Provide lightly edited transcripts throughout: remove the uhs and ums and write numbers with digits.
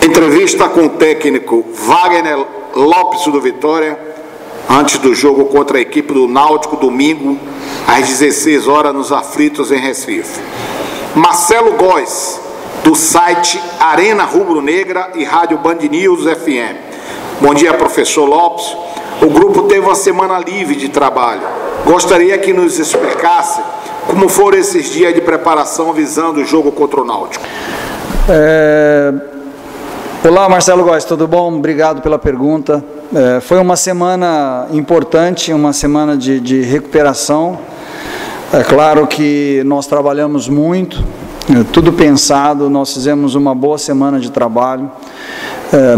Entrevista com o técnico Wagner Lopes do Vitória, antes do jogo contra a equipe do Náutico, domingo, às 16 horas, nos Aflitos, em Recife. Marcelo Góes, do site Arena Rubro Negra e Rádio Band News FM. Bom dia, professor Lopes. O grupo teve uma semana livre de trabalho. Gostaria que nos explicasse como foram esses dias de preparação visando o jogo contra o Náutico. Olá, Marcelo Góes, tudo bom? Obrigado pela pergunta. Foi uma semana importante, uma semana de recuperação. É claro que nós trabalhamos muito, tudo pensado, nós fizemos uma boa semana de trabalho.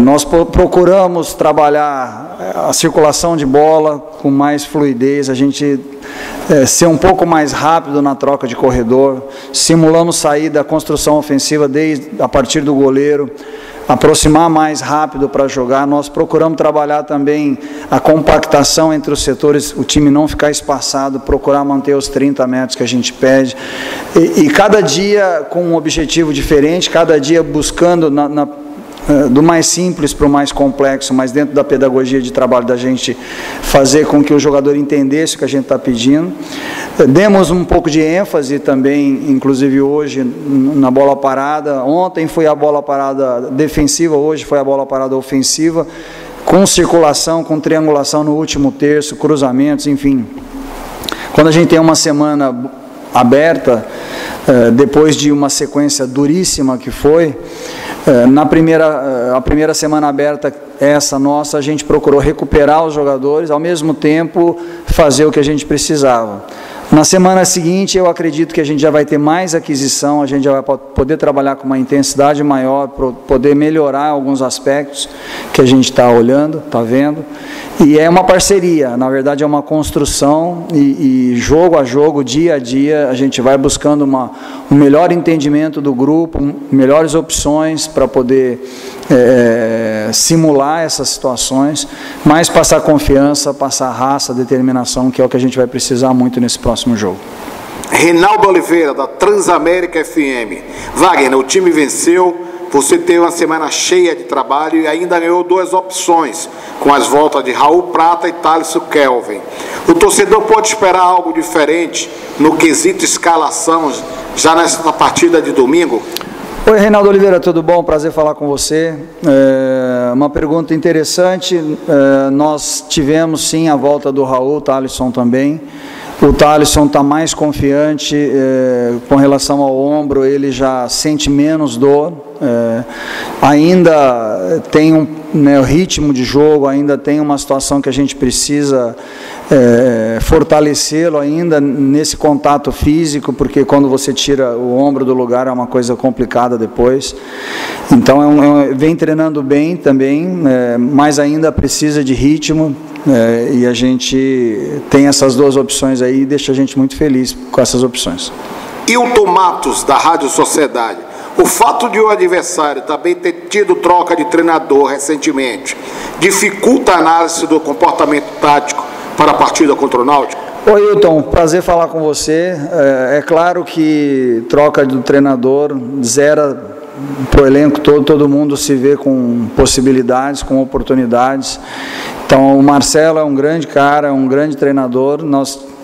Nós procuramos trabalhar a circulação de bola com mais fluidez, a gente ser um pouco mais rápido na troca de corredor, simulamos sair da construção ofensiva a partir do goleiro, aproximar mais rápido para jogar. Nós procuramos trabalhar também a compactação entre os setores, o time não ficar espaçado, procurar manter os 30 metros que a gente pede, e cada dia com um objetivo diferente, cada dia buscando do mais simples para o mais complexo, mas dentro da pedagogia de trabalho da gente, fazer com que o jogador entendesse o que a gente está pedindo. Demos um pouco de ênfase também, inclusive hoje, na bola parada. Ontem foi a bola parada defensiva, hoje foi a bola parada ofensiva, com circulação, com triangulação no último terço, cruzamentos, enfim. Quando a gente tem uma semana aberta, depois de uma sequência duríssima que foi, a primeira semana aberta, essa nossa, a gente procurou recuperar os jogadores, ao mesmo tempo fazer o que a gente precisava. Na semana seguinte, eu acredito que a gente já vai ter mais aquisição, a gente já vai poder trabalhar com uma intensidade maior, poder melhorar alguns aspectos que a gente está olhando, está vendo. E é uma parceria, na verdade é uma construção, e jogo a jogo, dia a dia, a gente vai buscando um melhor entendimento do grupo, melhores opções para poder simular essas situações, mas passar confiança, passar raça, determinação, que é o que a gente vai precisar muito nesse próximo jogo. Reinaldo Oliveira, da Transamérica FM. Wagner, o time venceu, você teve uma semana cheia de trabalho e ainda ganhou 2 opções, com as voltas de Raul Prata e Thaleson Kelvin. O torcedor pode esperar algo diferente no quesito escalação já nessa partida de domingo? Oi, Reinaldo Oliveira, tudo bom? Prazer falar com você. Uma pergunta interessante. Nós tivemos sim a volta do Raul, o Thaleson também. O Thaleson está mais confiante com relação ao ombro, ele já sente menos dor, ainda tem o ritmo de jogo, ainda tem uma situação que a gente precisa fortalecê-lo ainda nesse contato físico, porque quando você tira o ombro do lugar é uma coisa complicada depois. Então vem treinando bem também, mas ainda precisa de ritmo. E a gente tem essas 2 opções aí e deixa a gente muito feliz com essas opções. Hilton Matos, da Rádio Sociedade. O fato de o adversário também ter tido troca de treinador recentemente dificulta a análise do comportamento tático para a partida contra o Náutico? Oi, Hilton, prazer falar com você. É claro que troca do treinador zera para o elenco todo mundo se vê com possibilidades, com oportunidades. Então, o Marcelo é um grande cara, um grande treinador.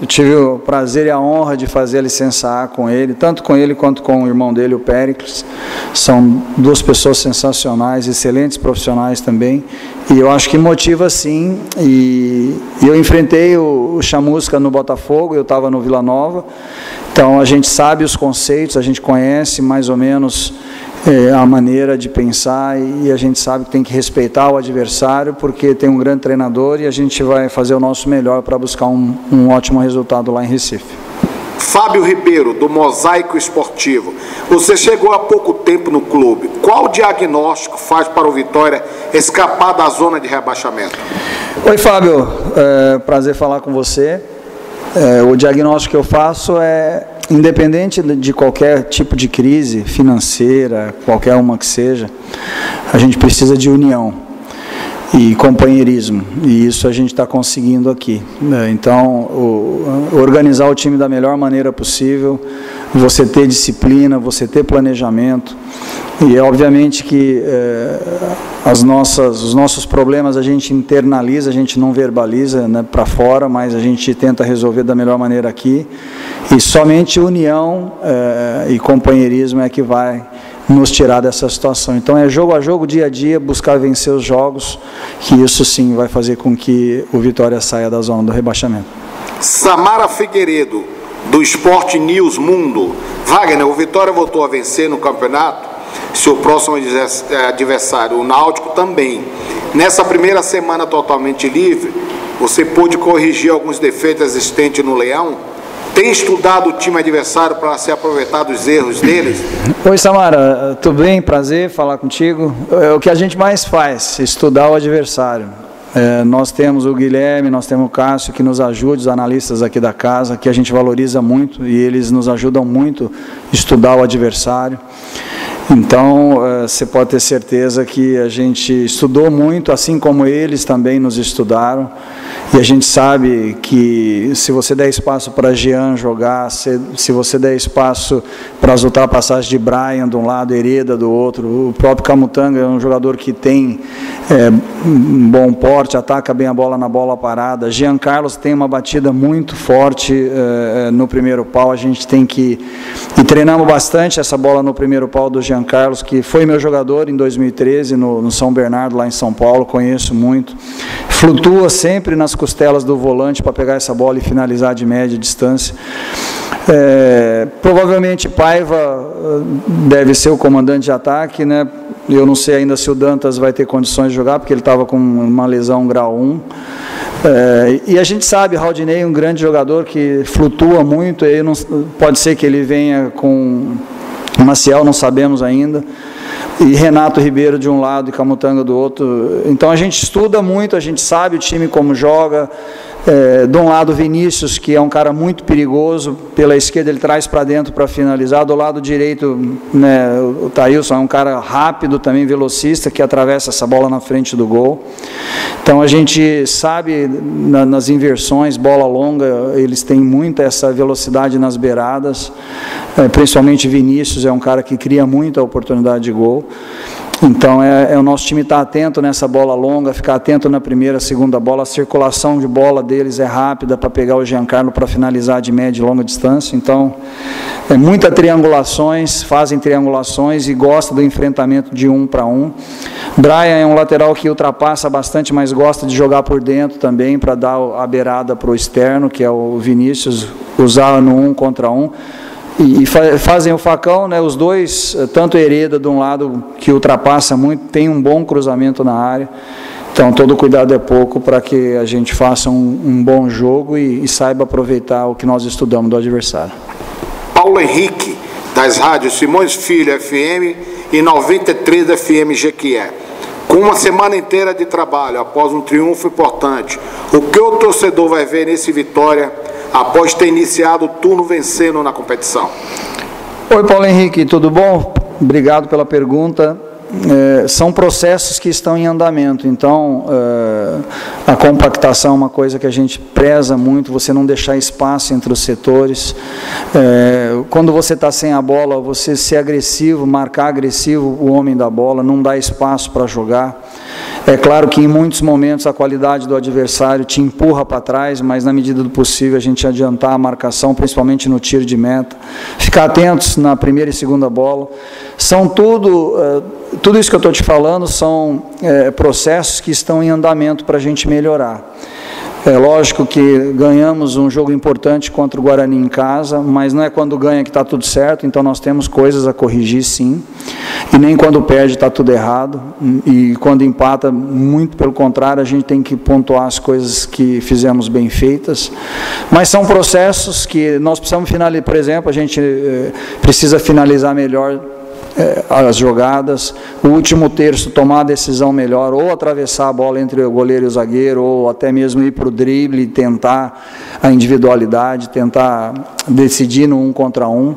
Eu tive o prazer e a honra de fazer a licença A com ele, tanto com ele quanto com o irmão dele, o Péricles. São 2 pessoas sensacionais, excelentes profissionais também. E eu acho que motiva sim. E eu enfrentei o Chamusca no Botafogo, eu estava no Vila Nova. Então, a gente sabe os conceitos, a gente conhece mais ou menos a maneira de pensar, e a gente sabe que tem que respeitar o adversário, porque tem um grande treinador e a gente vai fazer o nosso melhor para buscar um ótimo resultado lá em Recife. Fábio Ribeiro, do Mosaico Esportivo. Você chegou há pouco tempo no clube. Qual diagnóstico faz para o Vitória escapar da zona de rebaixamento? Oi, Fábio. Prazer falar com você. O diagnóstico que eu faço independente de qualquer tipo de crise financeira, qualquer uma que seja, a gente precisa de união e companheirismo, e isso a gente está conseguindo aqui. Então, organizar o time da melhor maneira possível, você ter disciplina, você ter planejamento. E é obviamente que os nossos problemas a gente internaliza, a gente não verbaliza, né, para fora, mas a gente tenta resolver da melhor maneira aqui. E somente união e companheirismo é que vai nos tirar dessa situação. Então é jogo a jogo, dia a dia, buscar vencer os jogos, que isso sim vai fazer com que o Vitória saia da zona do rebaixamento. Samara Figueiredo, do Esporte News Mundo. Wagner, o Vitória voltou a vencer no campeonato, seu próximo adversário, o Náutico, também. Nessa primeira semana totalmente livre, você pôde corrigir alguns defeitos existentes no Leão? Tem estudado o time adversário para se aproveitar dos erros deles? Oi, Samara, tudo bem? Prazer falar contigo. É o que a gente mais faz, estudar o adversário. Nós temos o Guilherme, nós temos o Cássio, que nos ajuda, os analistas aqui da casa, que a gente valoriza muito, e eles nos ajudam muito a estudar o adversário. Então, você pode ter certeza que a gente estudou muito, assim como eles também nos estudaram, e a gente sabe que se você der espaço para Jean jogar, se você der espaço para as ultrapassagens de Brian de um lado, Hereda do outro, o próprio Camutanga é um jogador que tem um bom porte, ataca bem a bola na bola parada. Jean Carlos tem uma batida muito forte no primeiro pau, a gente tem que... E treinamos bastante essa bola no primeiro pau do Jean Carlos, que foi meu jogador em 2013 no São Bernardo, lá em São Paulo, conheço muito. Flutua sempre nas costelas do volante para pegar essa bola e finalizar de média distância. Provavelmente Paiva deve ser o comandante de ataque, né? Eu não sei ainda se o Dantas vai ter condições de jogar, porque ele estava com uma lesão grau 1. E a gente sabe, Raudinei é um grande jogador que flutua muito, e não, pode ser que ele venha com Maciel, não sabemos ainda, e Renato Ribeiro de um lado e Camutanga do outro. Então a gente estuda muito, a gente sabe o time como joga. De um lado Vinícius, que é um cara muito perigoso, pela esquerda ele traz para dentro para finalizar, do lado direito, né, o Thailson é um cara rápido, também velocista, que atravessa essa bola na frente do gol. Então a gente sabe nas inversões, bola longa, eles têm muita essa velocidade nas beiradas, principalmente Vinícius é um cara que cria muita oportunidade de gol. Então, o nosso time estar atento nessa bola longa, ficar atento na primeira, segunda bola, a circulação de bola deles é rápida para pegar o Giancarlo para finalizar de média e longa distância. Então, muitas triangulações, fazem triangulações e gosta do enfrentamento de 1 para 1. Brian é um lateral que ultrapassa bastante, mas gosta de jogar por dentro também, para dar a beirada para o externo, que é o Vinícius, usar no 1 contra 1. E fazem o facão, né, os dois, tanto Hereda de um lado, que ultrapassa muito, tem um bom cruzamento na área. Então, todo cuidado é pouco para que a gente faça um bom jogo e saiba aproveitar o que nós estudamos do adversário. Paulo Henrique, das rádios Simões Filho FM e 93 FM Jequié. Com uma semana inteira de trabalho, após um triunfo importante, o que o torcedor vai ver nesse Vitória após ter iniciado o turno vencendo na competição? Oi, Paulo Henrique, tudo bom? Obrigado pela pergunta. São processos que estão em andamento, então a compactação é uma coisa que a gente preza muito, você não deixar espaço entre os setores. Quando você está sem a bola, você ser agressivo, marcar agressivo o homem da bola, não dar espaço para jogar. É claro que em muitos momentos a qualidade do adversário te empurra para trás, mas na medida do possível a gente adiantar a marcação, principalmente no tiro de meta. Ficar atentos na primeira e segunda bola. São tudo isso que eu estou te falando são processos que estão em andamento para a gente melhorar. É lógico que ganhamos um jogo importante contra o Guarani em casa, mas não é quando ganha que está tudo certo, então nós temos coisas a corrigir sim, e nem quando perde está tudo errado, e quando empata, muito pelo contrário, a gente tem que pontuar as coisas que fizemos bem feitas, mas são processos que nós precisamos finalizar. Por exemplo, a gente precisa finalizar melhor as jogadas, o último terço tomar a decisão melhor, ou atravessar a bola entre o goleiro e o zagueiro, ou até mesmo ir para o drible, tentar a individualidade, tentar decidir no 1 contra 1.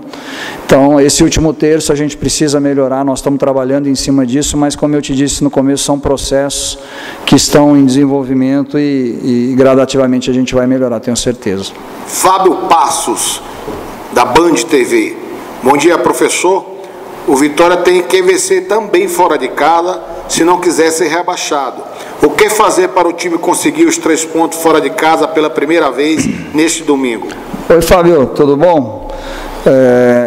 Então, esse último terço a gente precisa melhorar, nós estamos trabalhando em cima disso, mas como eu te disse no começo, são processos que estão em desenvolvimento e gradativamente a gente vai melhorar, tenho certeza. Fábio Passos, da Band TV. Bom dia, professor. O Vitória tem que vencer também fora de casa, se não quiser ser rebaixado. O que fazer para o time conseguir os 3 pontos fora de casa pela primeira vez neste domingo? Oi, Fábio, tudo bom?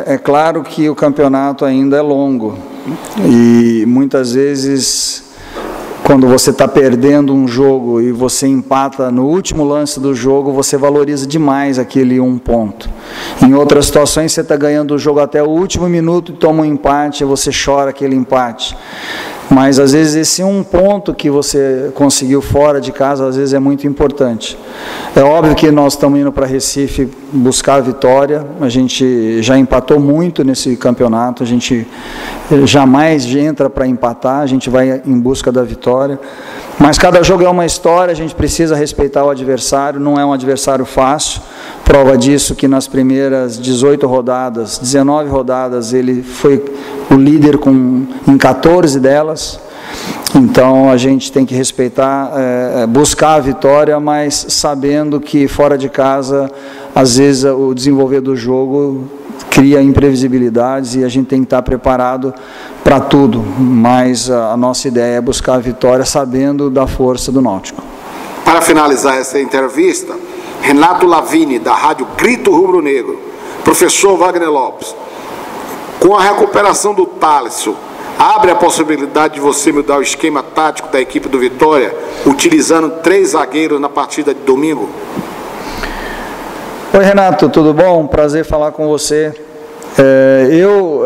É claro que o campeonato ainda é longo e muitas vezes, quando você está perdendo um jogo e você empata no último lance do jogo, você valoriza demais aquele 1 ponto. Em outras situações, você está ganhando o jogo até o último minuto e toma um empate, e você chora aquele empate. Mas às vezes esse 1 ponto que você conseguiu fora de casa, às vezes é muito importante. É óbvio que nós estamos indo para Recife buscar a vitória, a gente já empatou muito nesse campeonato, a gente jamais entra para empatar, a gente vai em busca da vitória. Mas cada jogo é uma história, a gente precisa respeitar o adversário, não é um adversário fácil. Prova disso que nas primeiras 18 rodadas, 19 rodadas, ele foi o líder em 14 delas. Então a gente tem que respeitar, buscar a vitória, mas sabendo que fora de casa, às vezes o desenvolver do jogo cria imprevisibilidades e a gente tem que estar preparado para tudo. Mas a nossa ideia é buscar a vitória sabendo da força do Náutico. Para finalizar essa entrevista, Renato Lavini, da Rádio Grito Rubro Negro. Professor Wagner Lopes, com a recuperação do Thaleson, abre a possibilidade de você mudar o esquema tático da equipe do Vitória, utilizando 3 zagueiros na partida de domingo? Oi, Renato, tudo bom? Prazer falar com você. Eu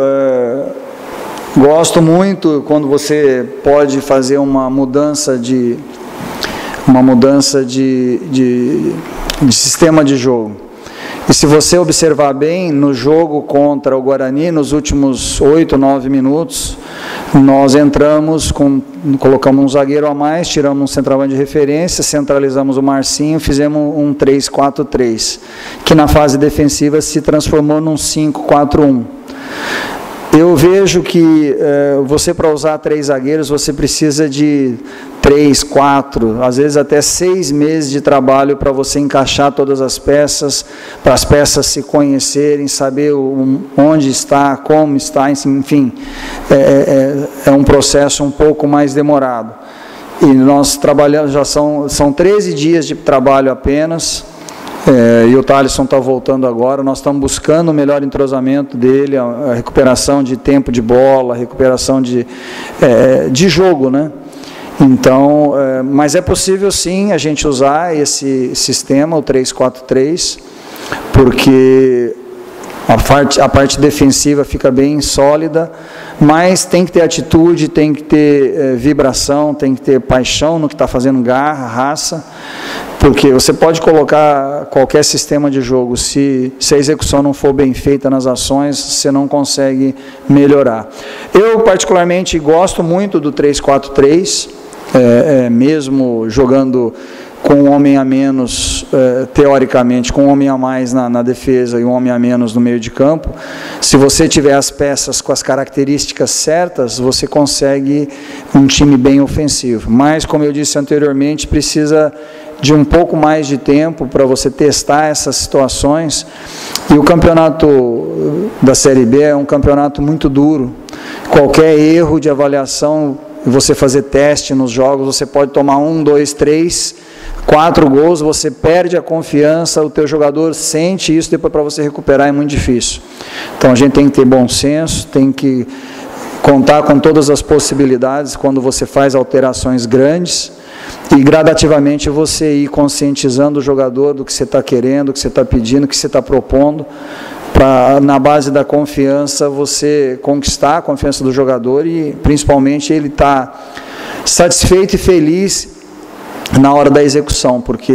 gosto muito quando você pode fazer uma mudança de sistema de jogo. E se você observar bem, no jogo contra o Guarani, nos últimos 8, 9 minutos, nós entramos, colocamos um zagueiro a mais, tiramos um centroavante de referência, centralizamos o Marcinho, fizemos um 3-4-3, que na fase defensiva se transformou num 5-4-1. Eu vejo que você, para usar 3 zagueiros, você precisa de 3, 4, às vezes até 6 meses de trabalho para você encaixar todas as peças, para as peças se conhecerem, saber onde está, como está, enfim, é um processo um pouco mais demorado. E nós trabalhamos, já são 13 dias de trabalho apenas. E o Thaleson está voltando agora, nós estamos buscando o melhor entrosamento dele, a recuperação de tempo de bola, a recuperação de jogo, né? Então, mas é possível sim a gente usar esse sistema, o 3-4-3, porque a parte defensiva fica bem sólida, mas tem que ter atitude, tem que ter vibração, tem que ter paixão no que está fazendo, garra, raça, porque você pode colocar qualquer sistema de jogo, se a execução não for bem feita nas ações, você não consegue melhorar. Eu particularmente gosto muito do 3-4-3, mesmo jogando com um homem a menos, teoricamente, com um homem a mais na defesa e um homem a menos no meio de campo. Se você tiver as peças com as características certas, você consegue um time bem ofensivo. Mas, como eu disse anteriormente, precisa de um pouco mais de tempo para você testar essas situações. E o campeonato da Série B é um campeonato muito duro. Qualquer erro de avaliação, você fazer teste nos jogos, você pode tomar 1, 2, 3, 4 gols, você perde a confiança, o teu jogador sente isso, depois para você recuperar é muito difícil. Então a gente tem que ter bom senso, tem que contar com todas as possibilidades quando você faz alterações grandes e gradativamente você ir conscientizando o jogador do que você está querendo, do que você está pedindo, do que você está propondo, para, na base da confiança, você conquistar a confiança do jogador e, principalmente, ele está satisfeito e feliz na hora da execução, porque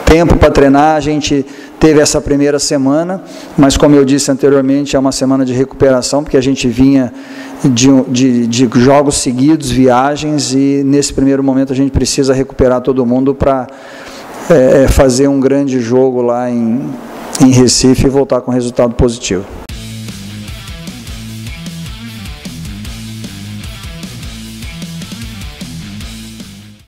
tempo para treinar, a gente teve essa primeira semana, mas, como eu disse anteriormente, é uma semana de recuperação, porque a gente vinha de jogos seguidos, viagens, e nesse primeiro momento a gente precisa recuperar todo mundo para fazer um grande jogo lá em Recife e voltar com resultado positivo.